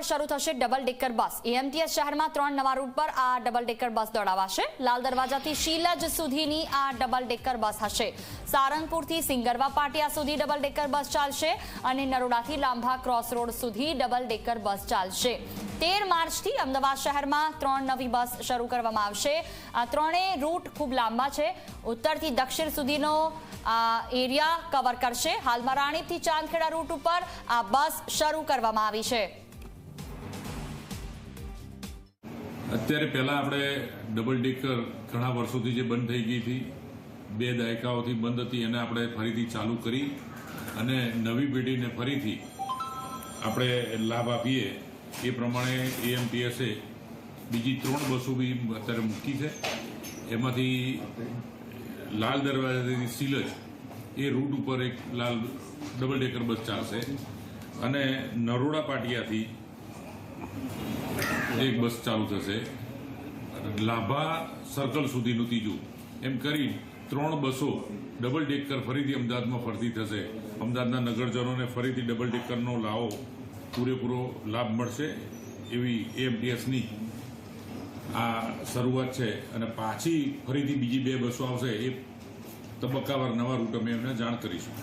પર શરૂ થશે ડબલ ડેકર બસ। એએમટીએસ શહેરમાં 3 નવા રૂટ પર આ ડબલ ડેકર બસ દોડાવાશે। લાલ દરવાજાથી શીલજ સુધીની આ ડબલ ડેકર બસ હશે। સારંગપુરથી સિંગરવા પાટિયા સુધી ડબલ ડેકર બસ ચાલશે અને નરોડાથી લાંભા ક્રોસ રોડ સુધી ડબલ ડેકર બસ ચાલશે। 13 માર્ચથી અમદાવાદ શહેરમાં 3 નવી બસ શરૂ કરવામાં આવશે। આ ત્રણેય રૂટ ખૂબ લાંબા છે, ઉત્તરથી દક્ષિણ સુધીનો એરિયા કવર કરશે। હાલમાં રાણીપથી ચાંદખેડા રૂટ ઉપર આ બસ શરૂ કરવામાં આવી છે। અત્યારે પહેલા આપણે ડબલ ડેકર ઘણા વર્ષોથી જે બંધ થઈ ગઈ હતી, 2 દાયકાઓથી બંધ હતી, એને આપણે ફરીથી ચાલુ કરી અને નવી પેઢીને ફરીથી આપણે લાભ આપીએ એ પ્રમાણે એએમટીએસે બીજી 3 બસો બી અત્યારે મૂકી છે। એમાંથી લાલ દરવાજાથી શીલજ એ રૂટ ઉપર એક ડબલ ડેકર બસ ચાલશે અને નરોડા પાટિયાથી એક બસ ચાલુ થશે। લાભા સર્કલ સુધીનું ત્રીજું, એમ કરી 3 બસો ડબલ ડેકર ફરીથી અમદાવાદમાં ફરતી થશે। અમદાવાદના નગરજનોને ફરીથી ડબલ ડેકરનો લાવો પૂરેપૂરો લાભ મળશે એવી એએમટીએસની આ શરૂઆત છે અને પાછી ફરીથી બીજી 2 બસો આવશે। એ તબક્કાવાર નવા રૂટ અમે એમને જાણ કરીશું।